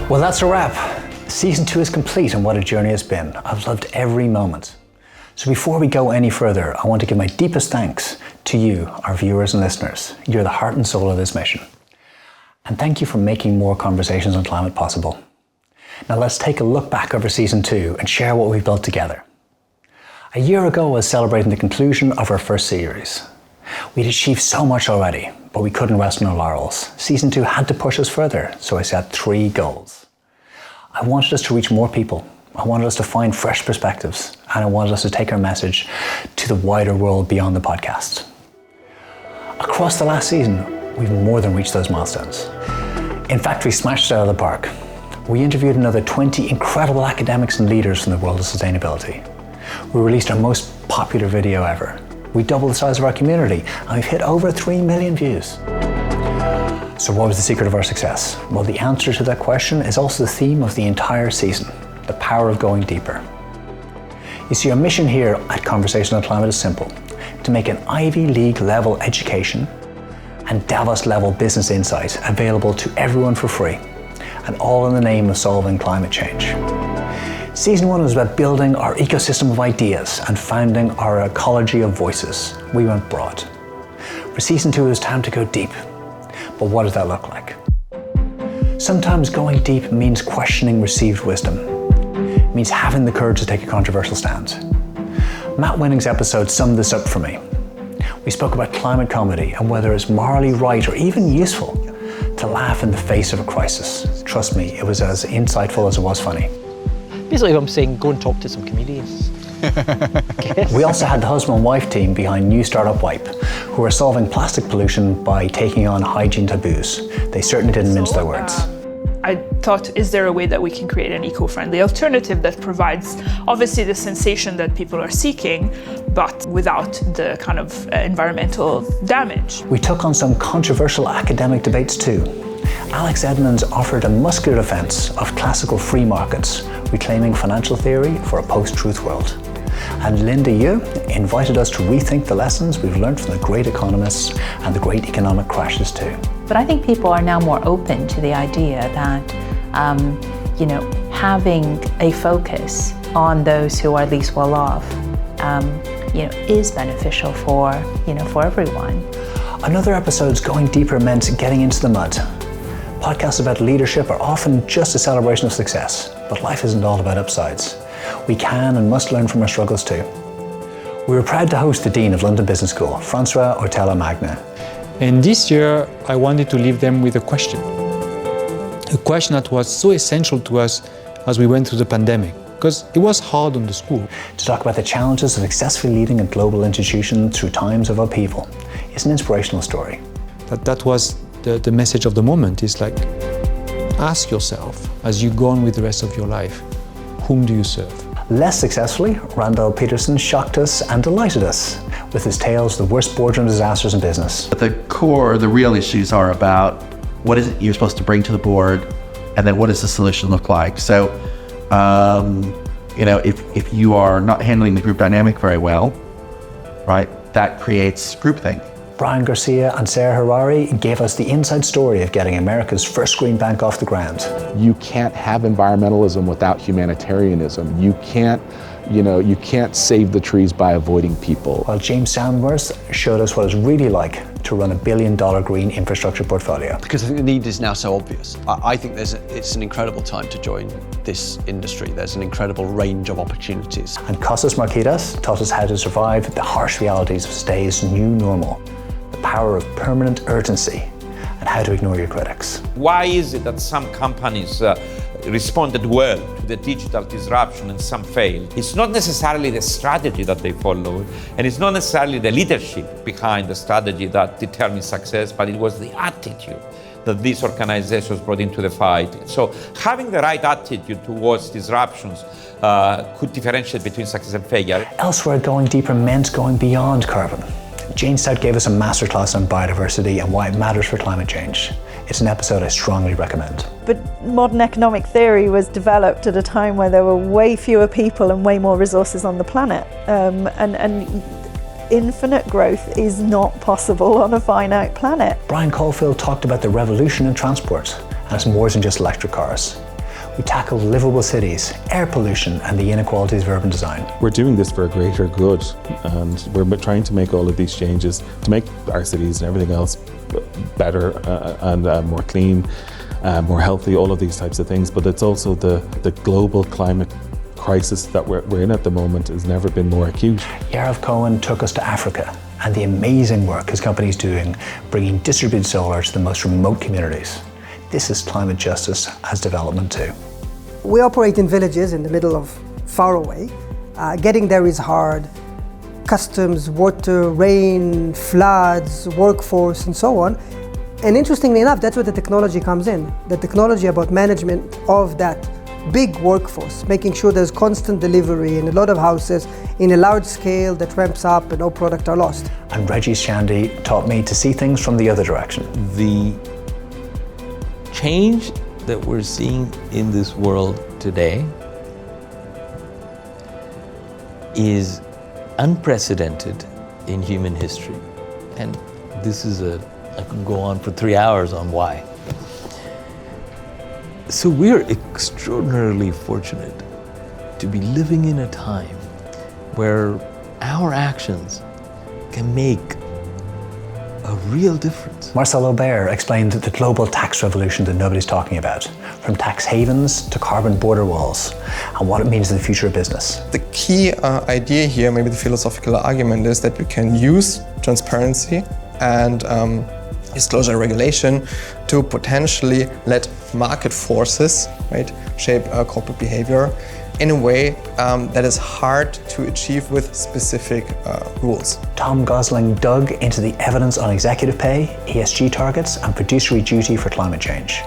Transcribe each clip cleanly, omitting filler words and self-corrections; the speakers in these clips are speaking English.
Well, that's a wrap. Season 2 is complete, and what a journey it's been. I've loved every moment. So before we go any further, I want to give my deepest thanks to you, our viewers and listeners. You're the heart and soul of this mission. And thank you for making more conversations on climate possible. Now let's take a look back over Season 2 and share what we've built together. A year ago I was celebrating the conclusion of our first series. We'd achieved so much already, but we couldn't rest on our laurels. Season 2 had to push us further, so I set 3 goals. I wanted us to reach more people. I wanted us to find fresh perspectives, and I wanted us to take our message to the wider world beyond the podcast. Across the last season, we've more than reached those milestones. In fact, we smashed it out of the park. We interviewed another 20 incredible academics and leaders from the world of sustainability. We released our most popular video ever. We doubled the size of our community, and we've hit over 3 million views. So what was the secret of our success? Well, the answer to that question is also the theme of the entire season, the power of going deeper. You see, our mission here at Conversation on Climate is simple: to make an Ivy League level education and Davos level business insight available to everyone for free, and all in the name of solving climate change. Season 1 was about building our ecosystem of ideas and founding our ecology of voices. We went broad. For Season 2, it was time to go deep. But what does that look like? Sometimes going deep means questioning received wisdom. It means having the courage to take a controversial stand. Matt Winning's episode summed this up for me. We spoke about climate comedy and whether it's morally right or even useful to laugh in the face of a crisis. Trust me, it was as insightful as it was funny. Basically, I'm saying go and talk to some comedians. We also had the husband and wife team behind New Startup Wipe, who are solving plastic pollution by taking on hygiene taboos. They certainly didn't mince their words. I thought, is there a way that we can create an eco-friendly alternative that provides obviously the sensation that people are seeking, but without the kind of environmental damage? We took on some controversial academic debates too. Alex Edmonds offered a muscular defense of classical free markets, reclaiming financial theory for a post-truth world. And Linda Yu invited us to rethink the lessons we've learned from the great economists and the great economic crashes too. But I think people are now more open to the idea that, having a focus on those who are least well off, is beneficial for everyone. Another episode's going deeper meant getting into the mud. Podcasts about leadership are often just a celebration of success, but life isn't all about upsides. We can and must learn from our struggles too. We were proud to host the Dean of London Business School, Francois Ortella Magna. And this year, I wanted to leave them with a question that was so essential to us as we went through the pandemic, because it was hard on the school. To talk about the challenges of successfully leading a global institution through times of upheaval is an inspirational story. That was the message of the moment, is like, ask yourself, as you go on with the rest of your life, whom do you serve? Less successfully, Randall Peterson shocked us and delighted us with his tales of the worst boardroom disasters in business. At the core, the real issues are about what is it you're supposed to bring to the board, and then what does the solution look like? So, if you are not handling the group dynamic very well, right, that creates groupthink. Brian Garcia and Sarah Harari gave us the inside story of getting America's first green bank off the ground. You can't have environmentalism without humanitarianism. You can't save the trees by avoiding people. While James Samworth showed us what it's really like to run $1 billion green infrastructure portfolio. Because I think the need is now so obvious. I think it's an incredible time to join this industry. There's an incredible range of opportunities. And Kostas Markidas taught us how to survive the harsh realities of today's new normal. The power of permanent urgency, and how to ignore your critics. Why is it that some companies responded well to the digital disruption and some failed? It's not necessarily the strategy that they followed, and it's not necessarily the leadership behind the strategy that determines success, but it was the attitude that these organizations brought into the fight. So having the right attitude towards disruptions could differentiate between success and failure. Elsewhere, going deeper meant going beyond carbon. Jane Stout gave us a masterclass on biodiversity and why it matters for climate change. It's an episode I strongly recommend. But modern economic theory was developed at a time where there were way fewer people and way more resources on the planet. And infinite growth is not possible on a finite planet. Brian Caulfield talked about the revolution in transport, and it's more than just electric cars. We tackle livable cities, air pollution, and the inequalities of urban design. We're doing this for a greater good, and we're trying to make all of these changes to make our cities and everything else better and more clean, more healthy, all of these types of things. But it's also the global climate crisis that we're in at the moment has never been more acute. Yarav Cohen took us to Africa and the amazing work his company is doing, bringing distributed solar to the most remote communities. This is climate justice as development too. We operate in villages in the middle of far away. Getting there is hard. Customs, water, rain, floods, workforce, and so on. And interestingly enough, that's where the technology comes in. The technology about management of that big workforce, making sure there's constant delivery in a lot of houses in a large scale that ramps up and no product are lost. And Reggie Shandy taught me to see things from the other direction. The change that we're seeing in this world today is unprecedented in human history. And this is I could go on for 3 hours on why. So we're extraordinarily fortunate to be living in a time where our actions can make a real difference. Marcel Aubert explained the global tax revolution that nobody's talking about, from tax havens to carbon border walls, and what it means in the future of business. The key idea here, maybe the philosophical argument, is that we can use transparency and disclosure regulation to potentially let market forces, right, shape corporate behavior in a way that is hard to achieve with specific rules. Tom Gosling dug into the evidence on executive pay, ESG targets, and fiduciary duty for climate change.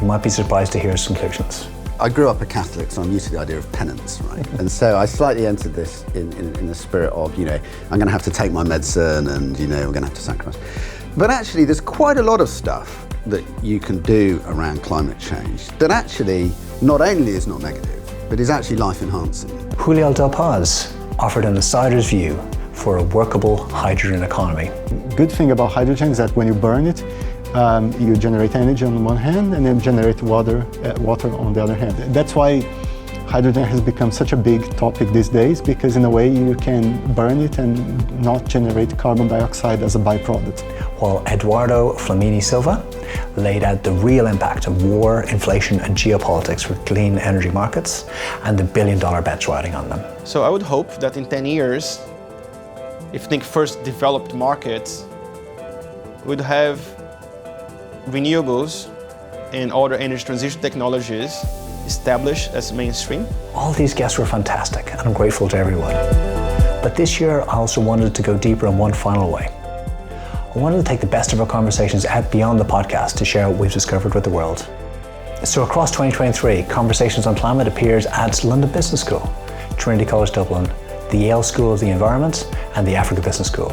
You might be surprised to hear his conclusions. I grew up a Catholic, so I'm used to the idea of penance, right? And so I slightly entered this in the spirit of, I'm going to have to take my medicine and, we're going to have to sacrifice. But actually, there's quite a lot of stuff that you can do around climate change that actually not only is not negative, but is actually life-enhancing. Julio Del Paz offered an insider's view for a workable hydrogen economy. Good thing about hydrogen is that when you burn it, you generate energy on one hand and then generate water on the other hand. That's why hydrogen has become such a big topic these days, because in a way you can burn it and not generate carbon dioxide as a byproduct. While Eduardo Flamini Silva laid out the real impact of war, inflation and geopolitics for clean energy markets and the billion-dollar bets riding on them. So I would hope that in 10 years, if you think first developed markets would have renewables and other energy transition technologies established as mainstream. All these guests were fantastic, and I'm grateful to everyone. But this year, I also wanted to go deeper in one final way. I wanted to take the best of our conversations out beyond the podcast to share what we've discovered with the world. So across 2023, Conversations on Climate appears at London Business School, Trinity College Dublin, the Yale School of the Environment, and the Africa Business School.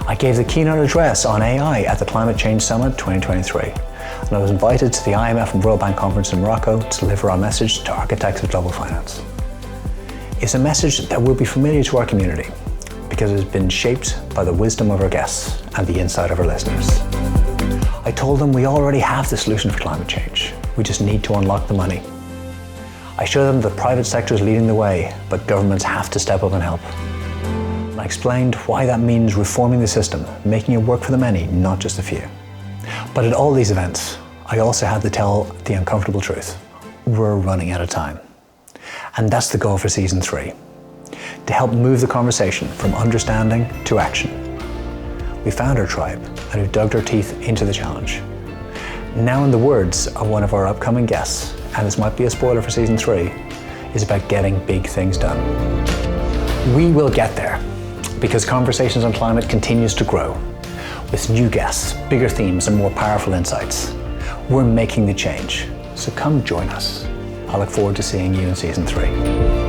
I gave the keynote address on AI at the Climate Change Summit 2023. And I was invited to the IMF and World Bank Conference in Morocco to deliver our message to architects of global finance. It's a message that will be familiar to our community because it has been shaped by the wisdom of our guests and the insight of our listeners. I told them we already have the solution for climate change. We just need to unlock the money. I showed them the private sector is leading the way, but governments have to step up and help. And I explained why that means reforming the system, making it work for the many, not just a few. But at all these events, I also had to tell the uncomfortable truth. We're running out of time. And that's the goal for season 3, to help move the conversation from understanding to action. We found our tribe and we've dug our teeth into the challenge. Now, in the words of one of our upcoming guests, and this might be a spoiler for season 3, is about getting big things done. We will get there because Conversations on Climate continues to grow. With new guests, bigger themes, and more powerful insights. We're making the change, so come join us. I look forward to seeing you in season 3.